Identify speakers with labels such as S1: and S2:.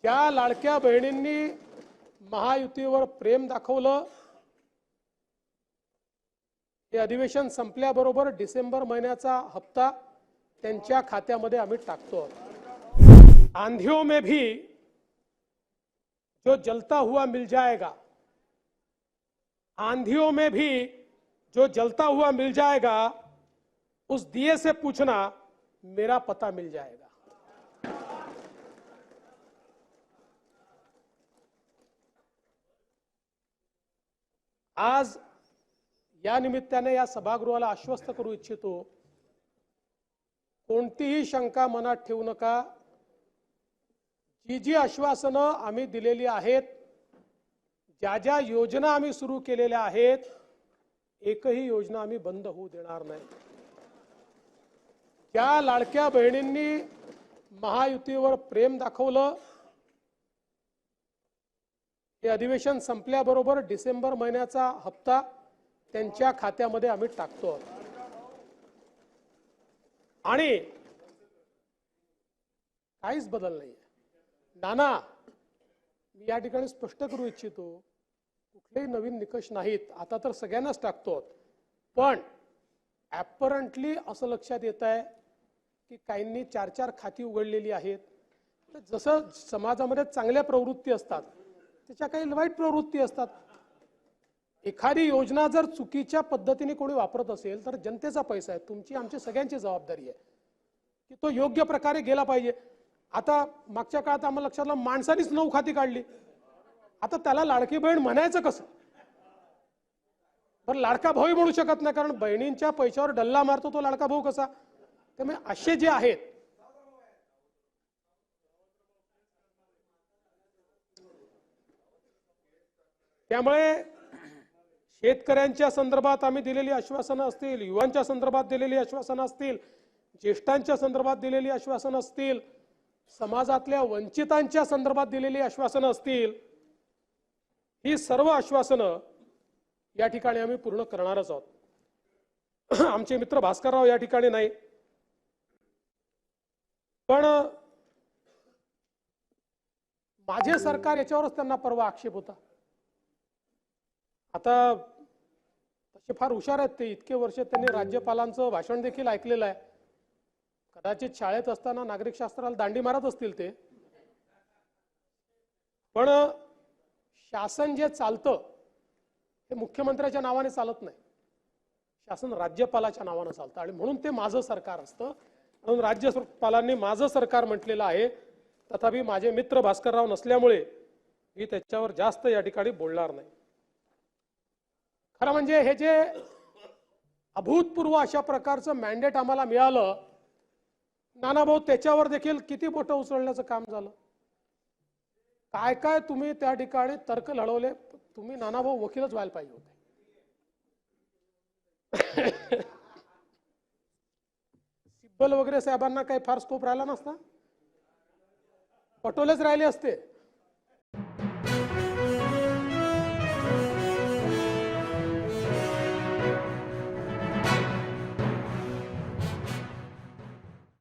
S1: ज्या लाडक्या बहिणींनी महायुतीवर प्रेम दाखवलं, हे अधिवेशन संपल्याबरोबर डिसेंबर महिन्याचा हप्ता त्यांच्या खात्यामध्ये आम्ही टाकतो। आंधियों में भी जो जलता हुआ मिल जाएगा, आंधियों में भी जो जलता हुआ मिल जाएगा, उस दिए से पूछना मेरा पता मिल जाएगा। आज या निमित्ताने या सभागृहाला आश्वस्त करू इच्छितो, कोणतीही शंका मनात ठेवू नका। जी जी आश्वासनं आम्ही दिलेली आहेत, ज्या ज्या योजना आम्ही सुरू केलेल्या आहेत, एकही योजना आम्ही बंद होऊ देणार नाही। ज्या लाडक्या बहिणींनी महायुतीवर प्रेम दाखवलं, हे अधिवेशन संपल्याबरोबर डिसेंबर महिन्याचा हप्ता त्यांच्या खात्यामध्ये आम्ही टाकतो। आणि काहीच बदल नाही। नाना, मी या ठिकाणी स्पष्ट करू इच्छितो, कुठलेही नवीन निकष नाहीत। आता तर सगळ्यांनाच टाकतो, पण ॲपरंटली असं लक्षात येत आहे की काहींनी 4-4 खाती उघडलेली आहेत। जसं समाजामध्ये चांगल्या प्रवृत्ती असतात, त्याच्या काही वाईट प्रवृत्ती असतात। एखादी योजना जर चुकीच्या पद्धतीने कोणी वापरत असेल तर जनतेचा पैसा आहे, तुमची आमची सगळ्यांची जबाबदारी आहे की तो योग्य प्रकारे गेला पाहिजे। आता मागच्या काळात आम्हाला लक्षात आलं, माणसानीच 9 खाती काढली, आता त्याला लाडकी बहीण म्हणायचं कसं? पण लाडका भाऊ म्हणू शकत नाही, कारण बहिणींच्या पैशावर डल्ला मारतो तो लाडका भाऊ कसा? त्यामुळे असे जे आहेत, त्यामुळे शेतकऱ्यांच्या संदर्भात आम्ही दिलेली आश्वासनं असतील, युवांच्या संदर्भात दिलेली आश्वासनं असतील, ज्येष्ठांच्या संदर्भात दिलेली आश्वासनं असतील, समाजातल्या वंचितांच्या संदर्भात दिलेली आश्वासनं असतील, ही सर्व आश्वासनं या ठिकाणी आम्ही पूर्ण करणारच आहोत। आमचे मित्र भास्करराव या ठिकाणी नाही, पण माझे सरकार याच्यावरच त्यांना परवा आक्षेप होता। आता तसे फार हुशार आहेत ते, इतके वर्ष त्यांनी राज्यपालांचं भाषण देखील ऐकलेलं आहे। कदाचित शाळेत असताना नागरिक शास्त्राला दांडी मारत असतील ते, पण शासन जे चालतं हे मुख्यमंत्र्याच्या नावाने चालत नाही, शासन राज्यपालाच्या नावाने चालतं, आणि म्हणून ते माझं सरकार असतं। म्हणून राज्यपालांनी माझं सरकार म्हटलेलं आहे। तथापि माझे मित्र भास्करराव नसल्यामुळे मी त्याच्यावर जास्त या ठिकाणी बोलणार नाही। खरं म्हणजे हे जे अभूतपूर्व अशा प्रकारचं मॅन्डेट आम्हाला मिळालं, नानाभाऊ, त्याच्यावर देखील किती बोटं उचलण्याचं काम झालं। काय काय तुम्ही त्या ठिकाणी तर्क लढवले, तुम्ही नानाभाऊ वकीलच व्हायला पाहिजे होते। सिब्बल वगैरे साहेबांना काही फार स्कोप राहिला नसता, पटोलेच राहिले असते।